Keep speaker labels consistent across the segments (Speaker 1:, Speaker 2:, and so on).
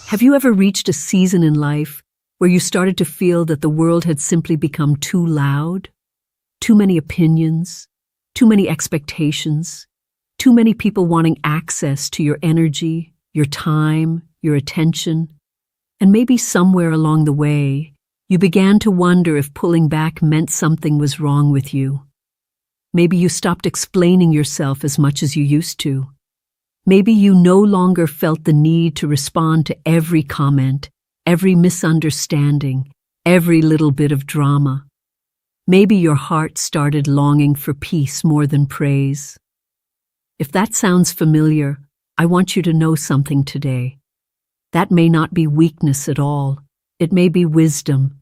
Speaker 1: Have you ever reached a season in life where you started to feel that the world had simply become too loud? Too many opinions, too many expectations, too many people wanting access to your energy, your time, your attention, and maybe somewhere along the way, you began to wonder if pulling back meant something was wrong with you. Maybe you stopped explaining yourself as much as you used to. Maybe you no longer felt the need to respond to every comment, every misunderstanding, every little bit of drama. Maybe your heart started longing for peace more than praise. If that sounds familiar, I want you to know something today. That may not be weakness at all. It may be wisdom.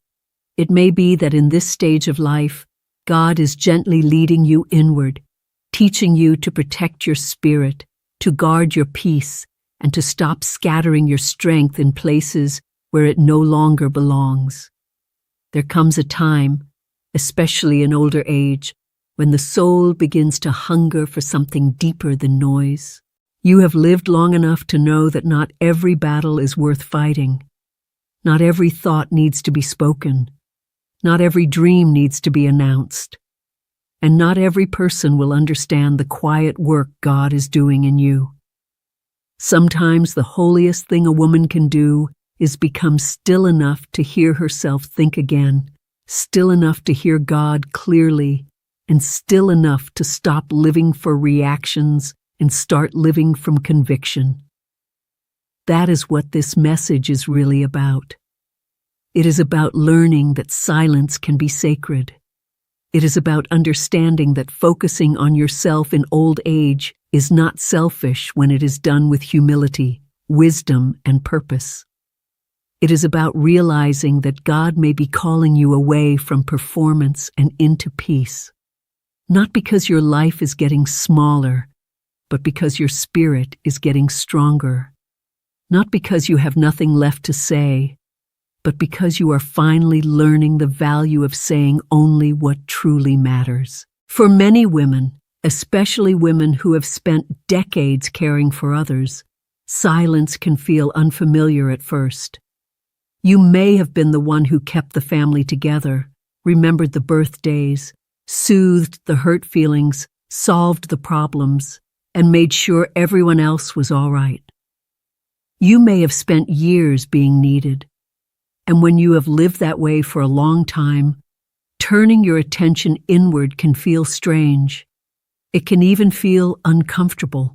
Speaker 1: It may be that in this stage of life, God is gently leading you inward, teaching you to protect your spirit, to guard your peace, and to stop scattering your strength in places where it no longer belongs. There comes a time, especially in older age, when the soul begins to hunger for something deeper than noise. You have lived long enough to know that not every battle is worth fighting. Not every thought needs to be spoken. Not every dream needs to be announced. And not every person will understand the quiet work God is doing in you. Sometimes the holiest thing a woman can do is become still enough to hear herself think again, still enough to hear God clearly, and still enough to stop living for reactions and start living from conviction. That is what this message is really about. It is about learning that silence can be sacred. It is about understanding that focusing on yourself in old age is not selfish when it is done with humility, wisdom, and purpose. It is about realizing that God may be calling you away from performance and into peace. Not because your life is getting smaller, but because your spirit is getting stronger. Not because you have nothing left to say, but because you are finally learning the value of saying only what truly matters. For many women, especially women who have spent decades caring for others, silence can feel unfamiliar at first. You may have been the one who kept the family together, remembered the birthdays, soothed the hurt feelings, solved the problems, and made sure everyone else was all right. You may have spent years being needed, and when you have lived that way for a long time, turning your attention inward can feel strange. It can even feel uncomfortable.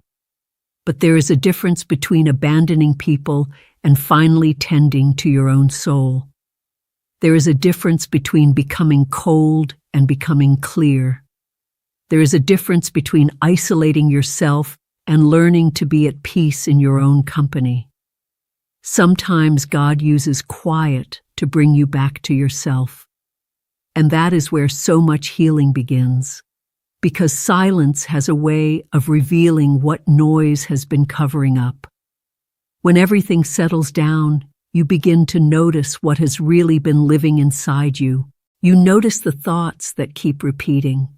Speaker 1: But there is a difference between abandoning people and finally tending to your own soul. There is a difference between becoming cold and becoming clear. There is a difference between isolating yourself and learning to be at peace in your own company. Sometimes God uses quiet to bring you back to yourself. And that is where so much healing begins. Because silence has a way of revealing what noise has been covering up. When everything settles down, you begin to notice what has really been living inside you. You notice the thoughts that keep repeating.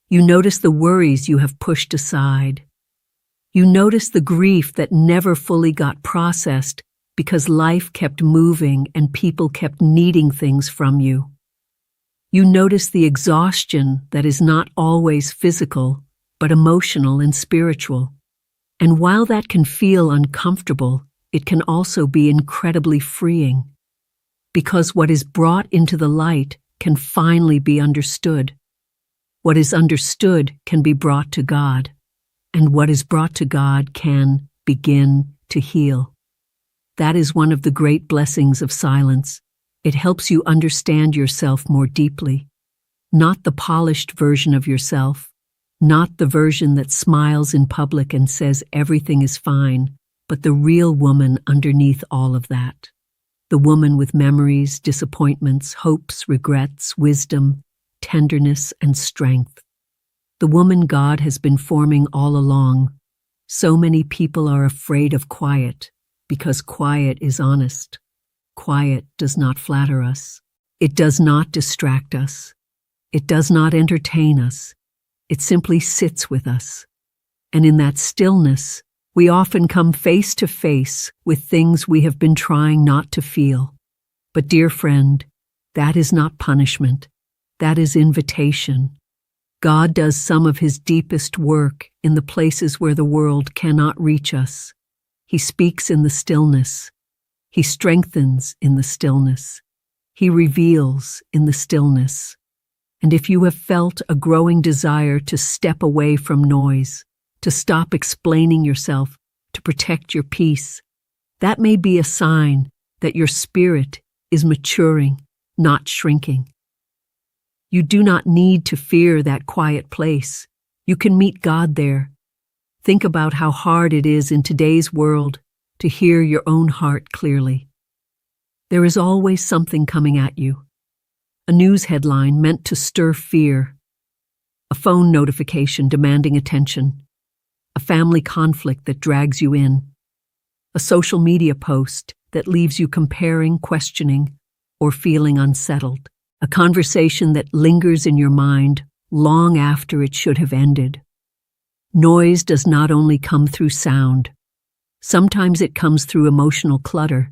Speaker 1: You notice the worries you have pushed aside. You notice the grief that never fully got processed because life kept moving and people kept needing things from you. You notice the exhaustion that is not always physical, but emotional and spiritual. And while that can feel uncomfortable, it can also be incredibly freeing. Because what is brought into the light can finally be understood. What is understood can be brought to God, and what is brought to God can begin to heal. That is one of the great blessings of silence. It helps you understand yourself more deeply. Not the polished version of yourself, not the version that smiles in public and says everything is fine, but the real woman underneath all of that. The woman with memories, disappointments, hopes, regrets, wisdom, tenderness, and strength. The woman God has been forming all along. So many people are afraid of quiet, because quiet is honest. Quiet does not flatter us. It does not distract us. It does not entertain us. It simply sits with us. And in that stillness, We often come face to face with things we have been trying not to feel. But dear friend, that is not punishment. That is invitation. God does some of His deepest work in the places where the world cannot reach us. He speaks in the stillness. He strengthens in the stillness. He reveals in the stillness. And if you have felt a growing desire to step away from noise, to stop explaining yourself, to protect your peace, that may be a sign that your spirit is maturing, not shrinking. You do not need to fear that quiet place. You can meet God there. Think about how hard it is in today's world to hear your own heart clearly. There is always something coming at you. A news headline meant to stir fear. A phone notification demanding attention. A family conflict that drags you in. A social media post that leaves you comparing, questioning, or feeling unsettled. A conversation that lingers in your mind long after it should have ended. Noise does not only come through sound. Sometimes it comes through emotional clutter.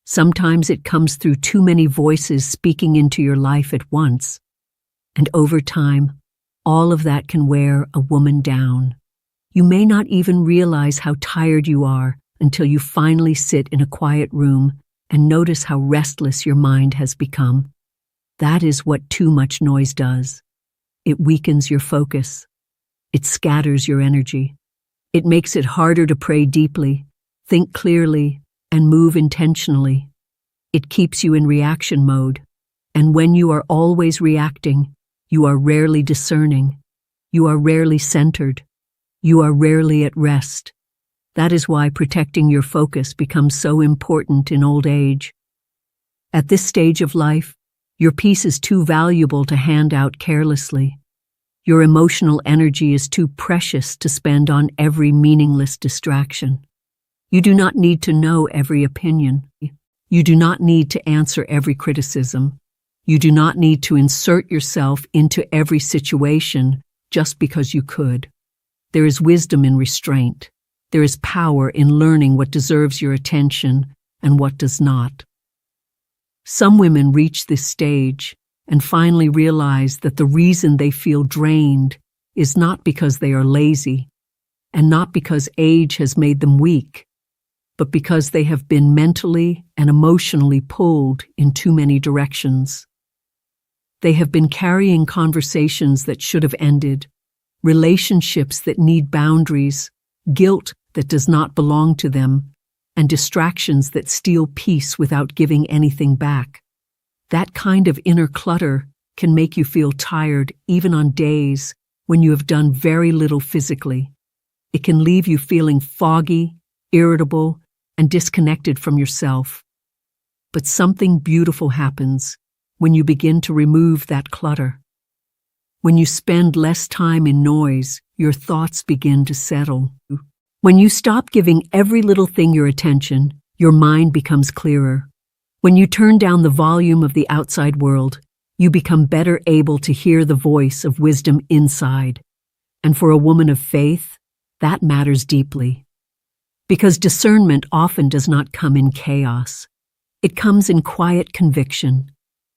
Speaker 1: Sometimes it comes through too many voices speaking into your life at once. And over time, all of that can wear a woman down. You may not even realize how tired you are until you finally sit in a quiet room and notice how restless your mind has become. That is what too much noise does. It weakens your focus. It scatters your energy. It makes it harder to pray deeply, think clearly, and move intentionally. It keeps you in reaction mode. And when you are always reacting, you are rarely discerning. You are rarely centered. You are rarely at rest. That is why protecting your focus becomes so important in old age. At this stage of life, your peace is too valuable to hand out carelessly. Your emotional energy is too precious to spend on every meaningless distraction. You do not need to know every opinion. You do not need to answer every criticism. You do not need to insert yourself into every situation just because you could. There is wisdom in restraint. There is power in learning what deserves your attention and what does not. Some women reach this stage and finally realize that the reason they feel drained is not because they are lazy and not because age has made them weak, but because they have been mentally and emotionally pulled in too many directions. They have been carrying conversations that should have ended, relationships that need boundaries, guilt that does not belong to them, and distractions that steal peace without giving anything back. That kind of inner clutter can make you feel tired even on days when you have done very little physically. It can leave you feeling foggy, irritable, and disconnected from yourself. But something beautiful happens when you begin to remove that clutter. When you spend less time in noise, your thoughts begin to settle. When you stop giving every little thing your attention, your mind becomes clearer. When you turn down the volume of the outside world, you become better able to hear the voice of wisdom inside. And for a woman of faith, that matters deeply. Because discernment often does not come in chaos. It comes in quiet conviction.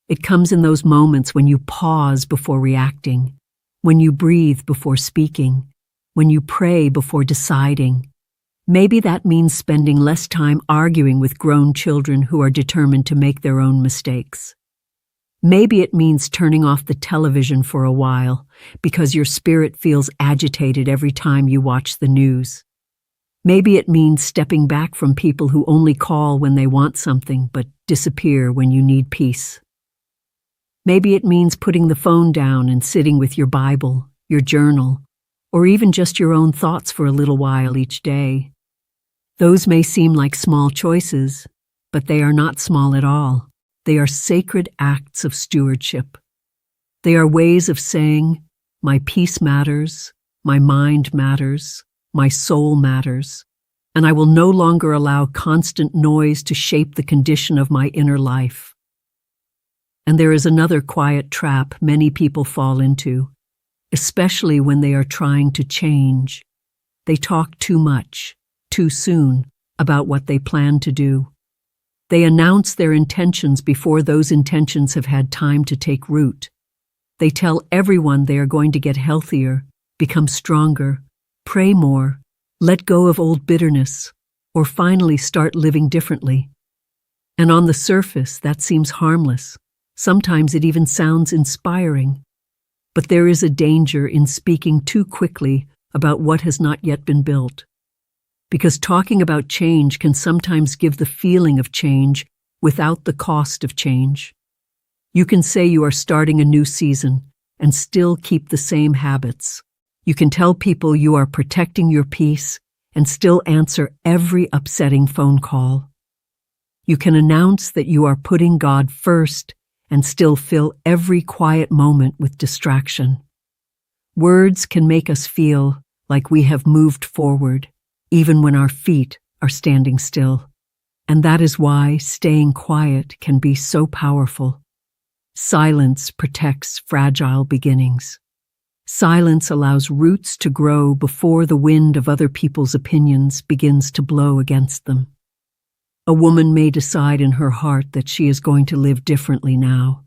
Speaker 1: It comes in those moments when you pause before reacting, when you breathe before speaking, when you pray before deciding. Maybe that means spending less time arguing with grown children who are determined to make their own mistakes. Maybe it means turning off the television for a while because your spirit feels agitated every time you watch the news. Maybe it means stepping back from people who only call when they want something but disappear when you need peace. Maybe it means putting the phone down and sitting with your Bible, your journal, or even just your own thoughts for a little while each day. Those may seem like small choices, but they are not small at all. They are sacred acts of stewardship. They are ways of saying, my peace matters, my mind matters, my soul matters, and I will no longer allow constant noise to shape the condition of my inner life. And there is another quiet trap many people fall into, especially when they are trying to change. They talk too much. too soon about what they plan to do. They announce their intentions before those intentions have had time to take root. They tell everyone they are going to get healthier, become stronger, pray more, let go of old bitterness, or finally start living differently. And on the surface, that seems harmless. Sometimes it even sounds inspiring. But there is a danger in speaking too quickly about what has not yet been built. Because talking about change can sometimes give the feeling of change without the cost of change. You can say you are starting a new season and still keep the same habits. You can tell people you are protecting your peace and still answer every upsetting phone call. You can announce that you are putting God first and still fill every quiet moment with distraction. Words can make us feel like we have moved forward, even when our feet are standing still. And that is why staying quiet can be so powerful. Silence protects fragile beginnings. Silence allows roots to grow before the wind of other people's opinions begins to blow against them. A woman may decide in her heart that she is going to live differently now.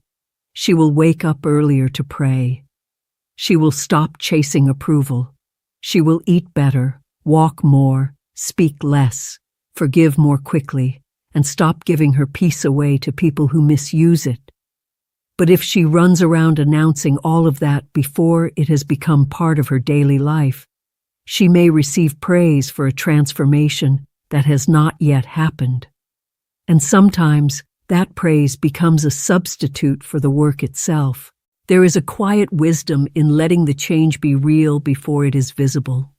Speaker 1: She will wake up earlier to pray. She will stop chasing approval. She will eat better, walk more, speak less, forgive more quickly, and stop giving her peace away to people who misuse it. But if she runs around announcing all of that before it has become part of her daily life, she may receive praise for a transformation that has not yet happened. And sometimes that praise becomes a substitute for the work itself. There is a quiet wisdom in letting the change be real before it is visible.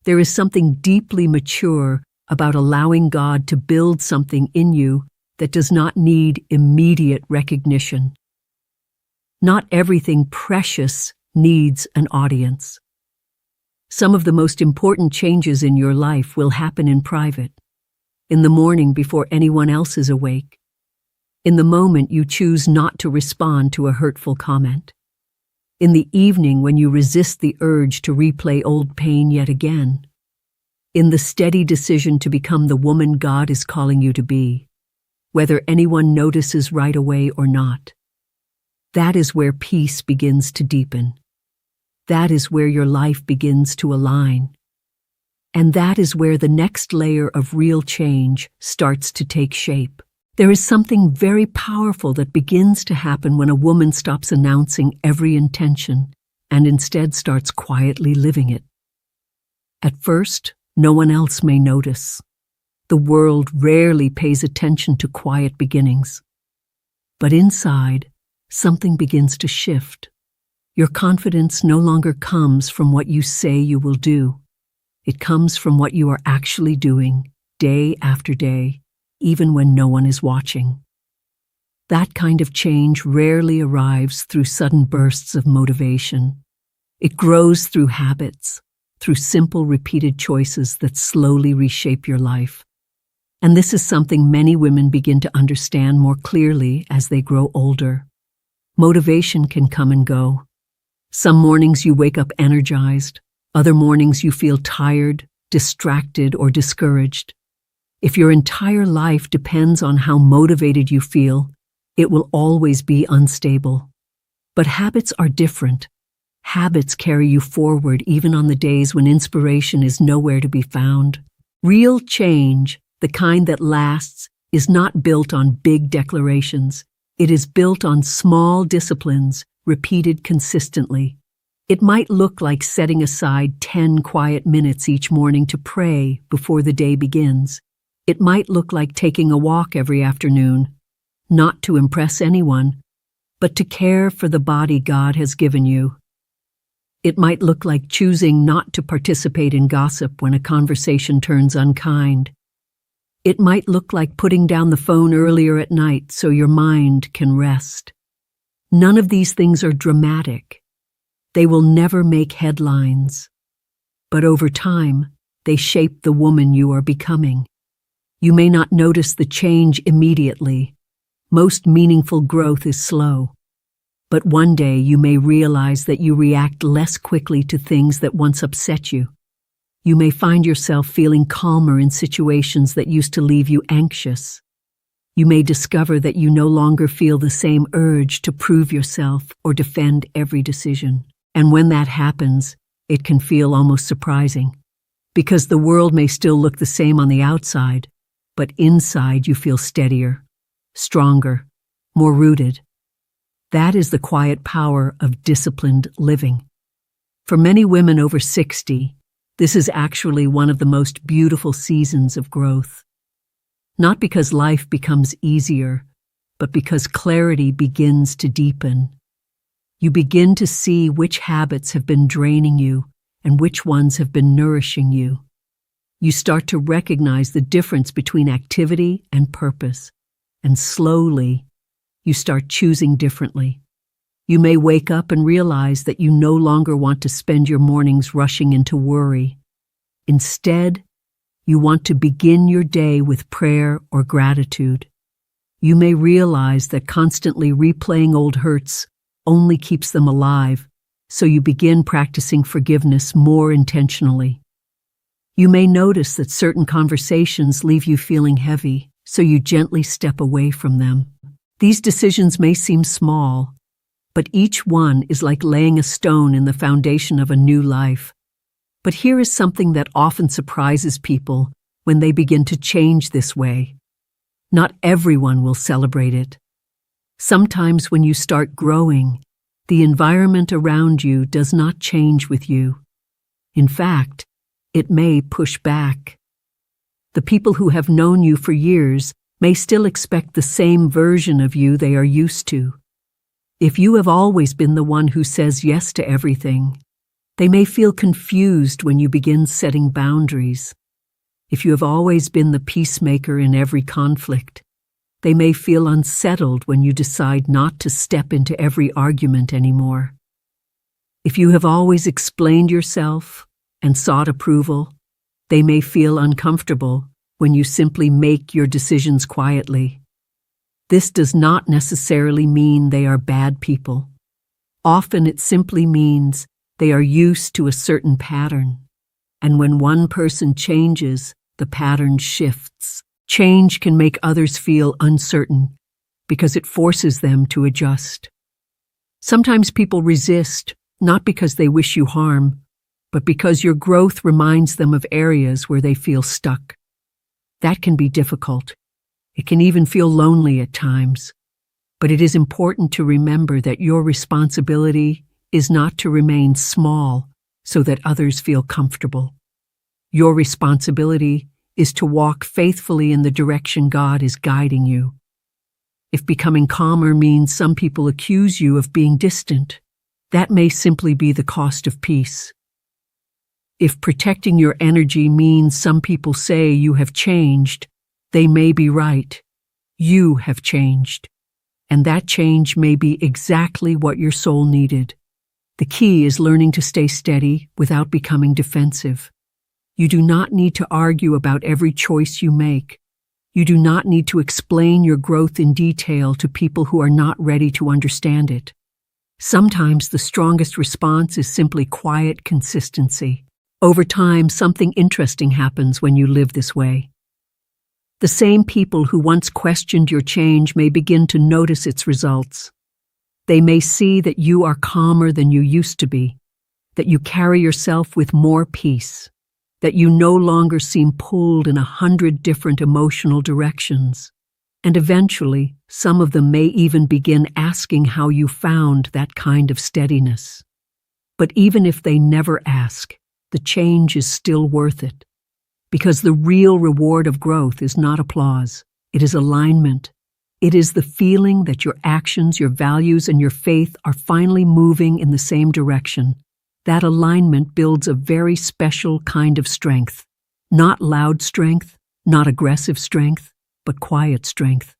Speaker 1: There is something deeply mature about allowing God to build something in you that does not need immediate recognition. Not everything precious needs an audience. Some of the most important changes in your life will happen in private, in the morning before anyone else is awake, in the moment you choose not to respond to a hurtful comment, in the evening when you resist the urge to replay old pain yet again, in the steady decision to become the woman God is calling you to be, whether anyone notices right away or not. That is where peace begins to deepen. That is where your life begins to align. And that is where the next layer of real change starts to take shape. There is something very powerful that begins to happen when a woman stops announcing every intention and instead starts quietly living it. At first, no one else may notice. The world rarely pays attention to quiet beginnings. But inside, something begins to shift. Your confidence no longer comes from what you say you will do. It comes from what you are actually doing, day after day, even when no one is watching. That kind of change rarely arrives through sudden bursts of motivation. It grows through habits, through simple repeated choices that slowly reshape your life. And this is something many women begin to understand more clearly as they grow older. Motivation can come and go. Some mornings you wake up energized. Other mornings you feel tired, distracted, or discouraged. If your entire life depends on how motivated you feel, it will always be unstable. But habits are different. Habits carry you forward even on the days when inspiration is nowhere to be found. Real change, the kind that lasts, is not built on big declarations. It is built on small disciplines, repeated consistently. It might look like setting aside 10 quiet minutes each morning to pray before the day begins. It might look like taking a walk every afternoon, not to impress anyone, but to care for the body God has given you. It might look like choosing not to participate in gossip when a conversation turns unkind. It might look like putting down the phone earlier at night so your mind can rest. None of these things are dramatic. They will never make headlines. But over time, they shape the woman you are becoming. You may not notice the change immediately. Most meaningful growth is slow. But one day you may realize that you react less quickly to things that once upset you. You may find yourself feeling calmer in situations that used to leave you anxious. You may discover that you no longer feel the same urge to prove yourself or defend every decision. And when that happens, it can feel almost surprising, because the world may still look the same on the outside, but inside you feel steadier, stronger, more rooted. That is the quiet power of disciplined living. For many women over 60, this is actually one of the most beautiful seasons of growth. Not because life becomes easier, but because clarity begins to deepen. You begin to see which habits have been draining you and which ones have been nourishing you. You start to recognize the difference between activity and purpose, and slowly, you start choosing differently. You may wake up and realize that you no longer want to spend your mornings rushing into worry. Instead, you want to begin your day with prayer or gratitude. You may realize that constantly replaying old hurts only keeps them alive, so you begin practicing forgiveness more intentionally. You may notice that certain conversations leave you feeling heavy, so you gently step away from them. These decisions may seem small, but each one is like laying a stone in the foundation of a new life. But here is something that often surprises people when they begin to change this way. Not everyone will celebrate it. Sometimes when you start growing, the environment around you does not change with you. In fact, it may push back. The people who have known you for years may still expect the same version of you they are used to. If you have always been the one who says yes to everything, they may feel confused when you begin setting boundaries. If you have always been the peacemaker in every conflict, they may feel unsettled when you decide not to step into every argument anymore. If you have always explained yourself and sought approval, they may feel uncomfortable when you simply make your decisions quietly. This does not necessarily mean they are bad people. Often it simply means they are used to a certain pattern. And when one person changes, the pattern shifts. Change can make others feel uncertain because it forces them to adjust. Sometimes people resist, not because they wish you harm, but because your growth reminds them of areas where they feel stuck. That can be difficult. It can even feel lonely at times. But it is important to remember that your responsibility is not to remain small so that others feel comfortable. Your responsibility is to walk faithfully in the direction God is guiding you. If becoming calmer means some people accuse you of being distant, that may simply be the cost of peace. If protecting your energy means some people say you have changed, they may be right. You have changed, and that change may be exactly what your soul needed. The key is learning to stay steady without becoming defensive. You do not need to argue about every choice you make. You do not need to explain your growth in detail to people who are not ready to understand it. Sometimes the strongest response is simply quiet consistency. Over time, something interesting happens when you live this way. The same people who once questioned your change may begin to notice its results. They may see that you are calmer than you used to be, that you carry yourself with more peace, that you no longer seem pulled in 100 different emotional directions. And eventually, some of them may even begin asking how you found that kind of steadiness. But even if they never ask, the change is still worth it. Because the real reward of growth is not applause, it is alignment. It is the feeling that your actions, your values, and your faith are finally moving in the same direction. That alignment builds a very special kind of strength. Not loud strength, not aggressive strength, but quiet strength.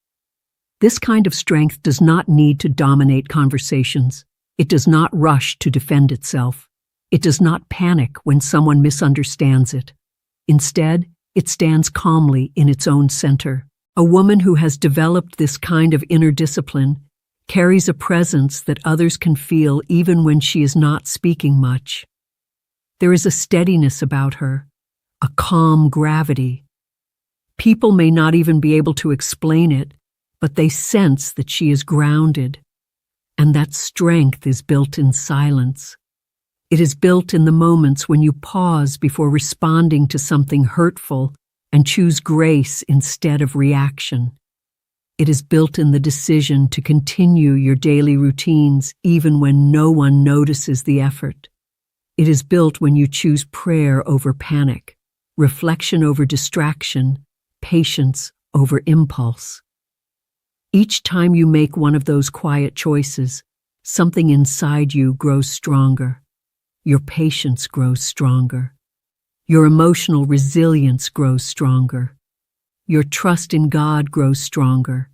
Speaker 1: This kind of strength does not need to dominate conversations. It does not rush to defend itself. It does not panic when someone misunderstands it. Instead, it stands calmly in its own center. A woman who has developed this kind of inner discipline carries a presence that others can feel even when she is not speaking much. There is a steadiness about her, a calm gravity. People may not even be able to explain it, but they sense that she is grounded, and that strength is built in silence. It is built in the moments when you pause before responding to something hurtful and choose grace instead of reaction. It is built in the decision to continue your daily routines even when no one notices the effort. It is built when you choose prayer over panic, reflection over distraction, patience over impulse. Each time you make one of those quiet choices, something inside you grows stronger. Your patience grows stronger. Your emotional resilience grows stronger. Your trust in God grows stronger.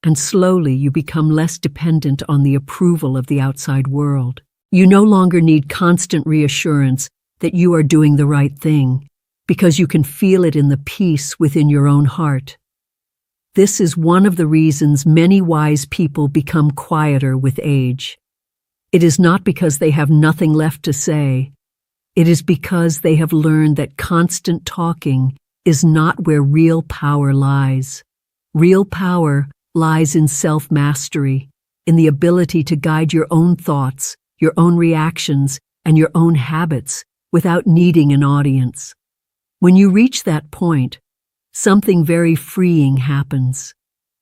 Speaker 1: And slowly you become less dependent on the approval of the outside world. You no longer need constant reassurance that you are doing the right thing, because you can feel it in the peace within your own heart. This is one of the reasons many wise people become quieter with age. It is not because they have nothing left to say. It is because they have learned that constant talking is not where real power lies. Real power lies in self-mastery, in the ability to guide your own thoughts, your own reactions, and your own habits without needing an audience. When you reach that point, something very freeing happens.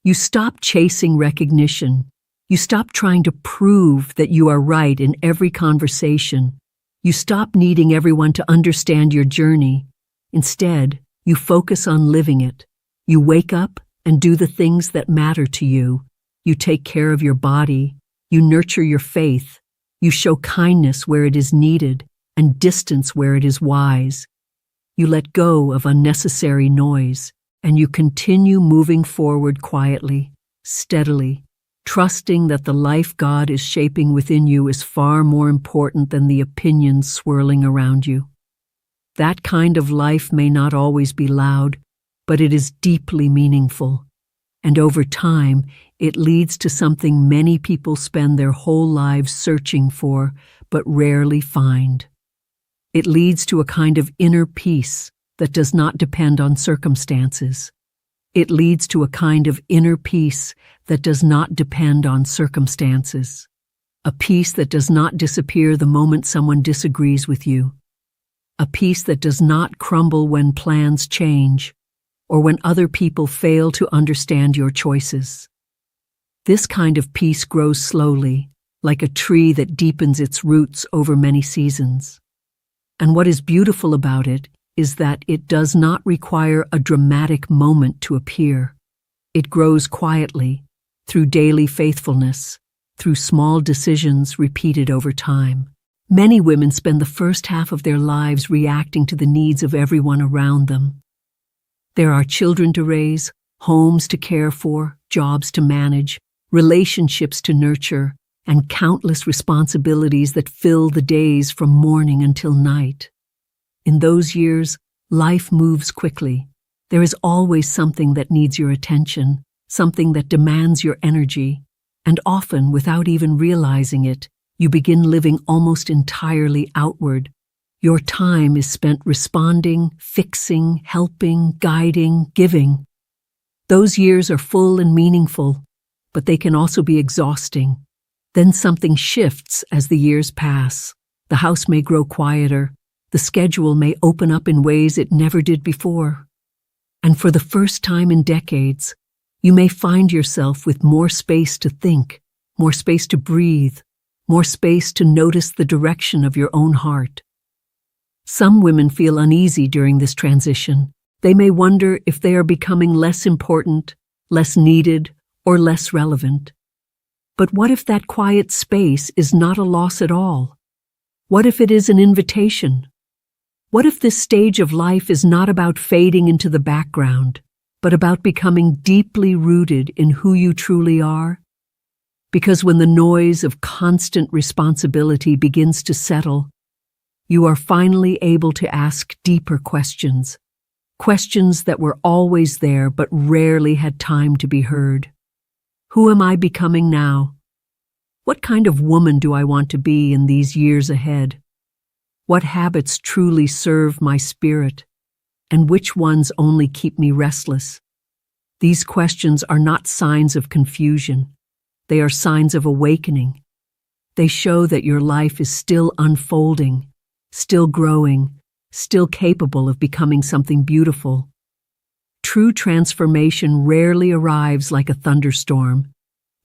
Speaker 1: You stop chasing recognition. You stop trying to prove that you are right in every conversation. You stop needing everyone to understand your journey. Instead, you focus on living it. You wake up and do the things that matter to you. You take care of your body. You nurture your faith. You show kindness where it is needed and distance where it is wise. You let go of unnecessary noise, and you continue moving forward quietly, steadily, trusting that the life God is shaping within you is far more important than the opinions swirling around you. That kind of life may not always be loud, but it is deeply meaningful. And over time, it leads to something many people spend their whole lives searching for, but rarely find. It leads to a kind of inner peace that does not depend on circumstances. It leads to a kind of inner peace that does not depend on circumstances. A peace that does not disappear the moment someone disagrees with you. A peace that does not crumble when plans change or when other people fail to understand your choices. This kind of peace grows slowly, like a tree that deepens its roots over many seasons. And what is beautiful about it is that it does not require a dramatic moment to appear. It grows quietly, through daily faithfulness, through small decisions repeated over time. Many women spend the first half of their lives reacting to the needs of everyone around them. There are children to raise, homes to care for, jobs to manage, relationships to nurture, and countless responsibilities that fill the days from morning until night. In those years, life moves quickly. There is always something that needs your attention, something that demands your energy, and often, without even realizing it, you begin living almost entirely outward. Your time is spent responding, fixing, helping, guiding, giving. Those years are full and meaningful, but they can also be exhausting. Then something shifts as the years pass. The house may grow quieter. The schedule may open up in ways it never did before. And for the first time in decades, you may find yourself with more space to think, more space to breathe, more space to notice the direction of your own heart. Some women feel uneasy during this transition. They may wonder if they are becoming less important, less needed, or less relevant. But what if that quiet space is not a loss at all? What if it is an invitation? What if this stage of life is not about fading into the background, but about becoming deeply rooted in who you truly are? Because when the noise of constant responsibility begins to settle, you are finally able to ask deeper questions, questions that were always there but rarely had time to be heard. Who am I becoming now? What kind of woman do I want to be in these years ahead? What habits truly serve my spirit? And which ones only keep me restless? These questions are not signs of confusion. They are signs of awakening. They show that your life is still unfolding, still growing, still capable of becoming something beautiful. True transformation rarely arrives like a thunderstorm.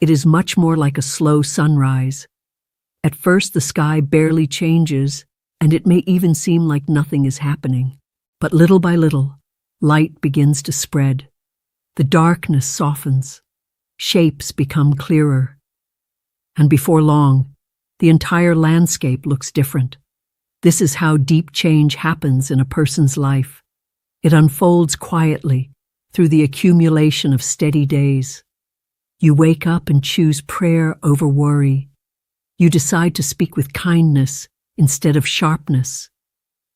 Speaker 1: It is much more like a slow sunrise. At first, the sky barely changes, and it may even seem like nothing is happening. But little by little, light begins to spread. The darkness softens. Shapes become clearer. And before long, the entire landscape looks different. This is how deep change happens in a person's life. It unfolds quietly through the accumulation of steady days. You wake up and choose prayer over worry. You decide to speak with kindness instead of sharpness.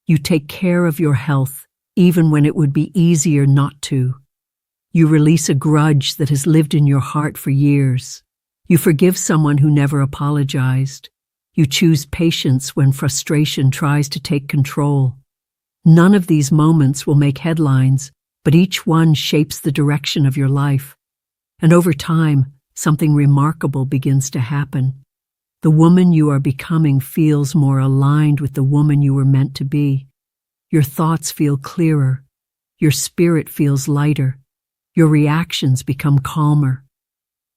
Speaker 1: You take care of your health even when it would be easier not to. You release a grudge that has lived in your heart for years. You forgive someone who never apologized. You choose patience when frustration tries to take control. None of these moments will make headlines, but each one shapes the direction of your life. And over time, something remarkable begins to happen. The woman you are becoming feels more aligned with the woman you were meant to be. Your thoughts feel clearer. Your spirit feels lighter. Your reactions become calmer.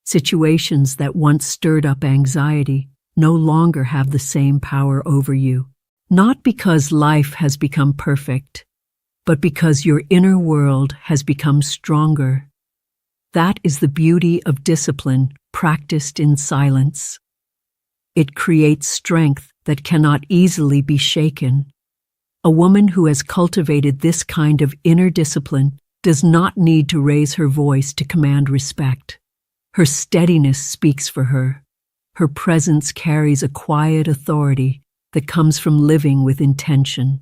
Speaker 1: Situations that once stirred up anxiety no longer have the same power over you. Not because life has become perfect, but because your inner world has become stronger. That is the beauty of discipline practiced in silence. It creates strength that cannot easily be shaken. A woman who has cultivated this kind of inner discipline does not need to raise her voice to command respect. Her steadiness speaks for her. Her presence carries a quiet authority that comes from living with intention.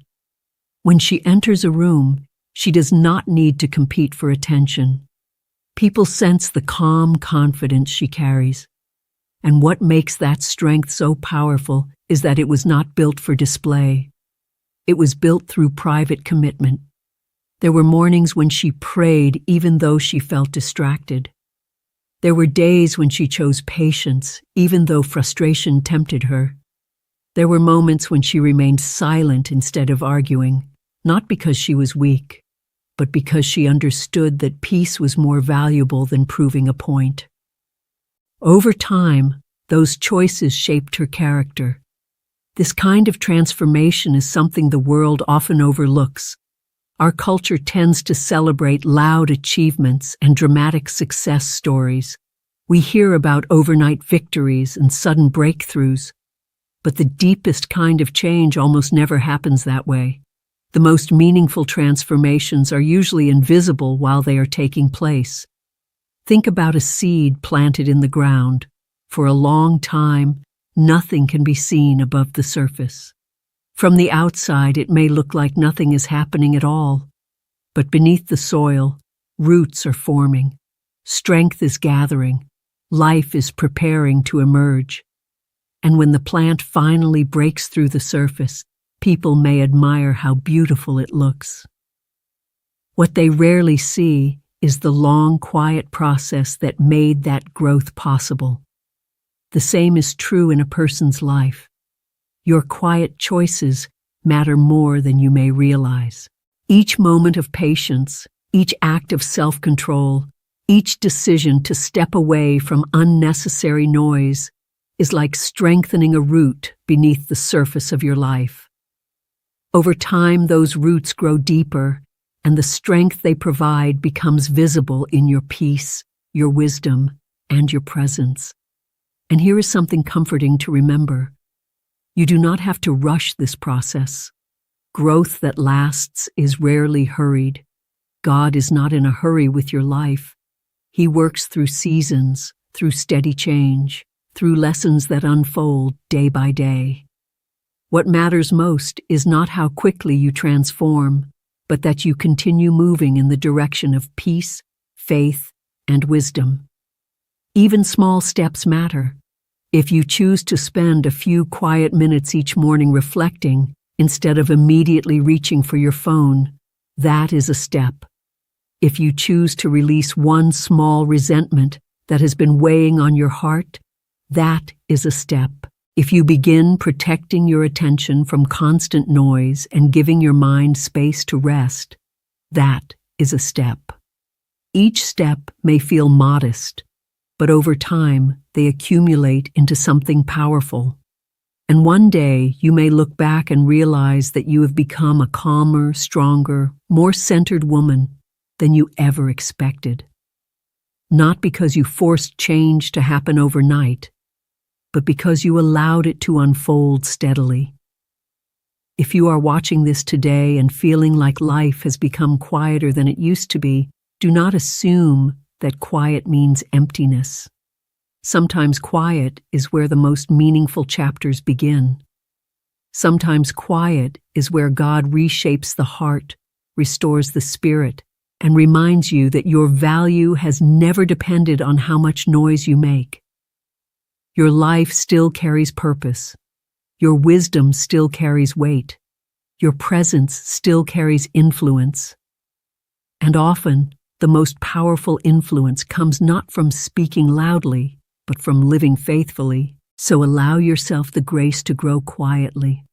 Speaker 1: When she enters a room, she does not need to compete for attention. People sense the calm confidence she carries. And what makes that strength so powerful is that it was not built for display. It was built through private commitment. There were mornings when she prayed even though she felt distracted. There were days when she chose patience even though frustration tempted her. There were moments when she remained silent instead of arguing, not because she was weak, but because she understood that peace was more valuable than proving a point. Over time, those choices shaped her character. This kind of transformation is something the world often overlooks. Our culture tends to celebrate loud achievements and dramatic success stories. We hear about overnight victories and sudden breakthroughs. But the deepest kind of change almost never happens that way. The most meaningful transformations are usually invisible while they are taking place. Think about a seed planted in the ground. For a long time, nothing can be seen above the surface. From the outside, it may look like nothing is happening at all. But beneath the soil, roots are forming. Strength is gathering. Life is preparing to emerge. And when the plant finally breaks through the surface, people may admire how beautiful it looks. What they rarely see is the long, quiet process that made that growth possible. The same is true in a person's life. Your quiet choices matter more than you may realize. Each moment of patience, each act of self-control, each decision to step away from unnecessary noise is like strengthening a root beneath the surface of your life. Over time, those roots grow deeper, and the strength they provide becomes visible in your peace, your wisdom, and your presence. And here is something comforting to remember. You do not have to rush this process. Growth that lasts is rarely hurried. God is not in a hurry with your life. He works through seasons, through steady change, through lessons that unfold day by day. What matters most is not how quickly you transform, but that you continue moving in the direction of peace, faith, and wisdom. Even small steps matter. If you choose to spend a few quiet minutes each morning reflecting, instead of immediately reaching for your phone, That is a step. If you choose to release one small resentment that has been weighing on your heart, that is a step. If you begin protecting your attention from constant noise and giving your mind space to rest, that is a step. Each step may feel modest, but over time they accumulate into something powerful. And one day you may look back and realize that you have become a calmer, stronger, more centered woman than you ever expected. Not because you forced change to happen overnight, but because you allowed it to unfold steadily. If you are watching this today and feeling like life has become quieter than it used to be, do not assume that quiet means emptiness. Sometimes quiet is where the most meaningful chapters begin. Sometimes quiet is where God reshapes the heart, restores the spirit, and reminds you that your value has never depended on how much noise you make. Your life still carries purpose. Your wisdom still carries weight. Your presence still carries influence. And often, the most powerful influence comes not from speaking loudly, but from living faithfully. So allow yourself the grace to grow quietly.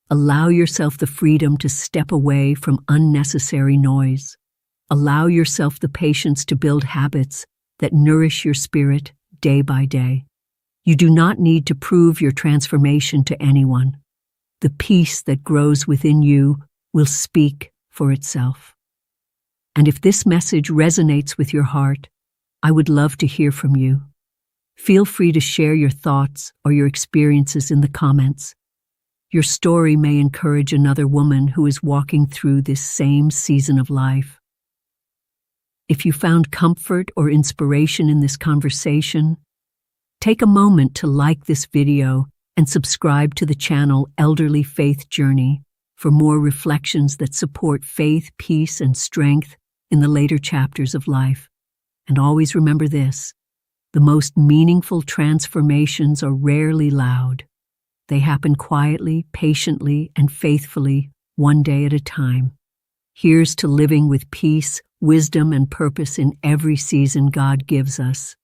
Speaker 1: Allow yourself the freedom to step away from unnecessary noise. Allow yourself the patience to build habits that nourish your spirit day by day. You do not need to prove your transformation to anyone. The peace that grows within you will speak for itself. And if this message resonates with your heart, I would love to hear from you. Feel free to share your thoughts or your experiences in the comments. Your story may encourage another woman who is walking through this same season of life. If you found comfort or inspiration in this conversation, take a moment to like this video and subscribe to the channel Elderly Faith Journey for more reflections that support faith, peace, and strength in the later chapters of life. And always remember this: the most meaningful transformations are rarely loud. They happen quietly, patiently, and faithfully, one day at a time. Here's to living with peace, wisdom, and purpose in every season God gives us.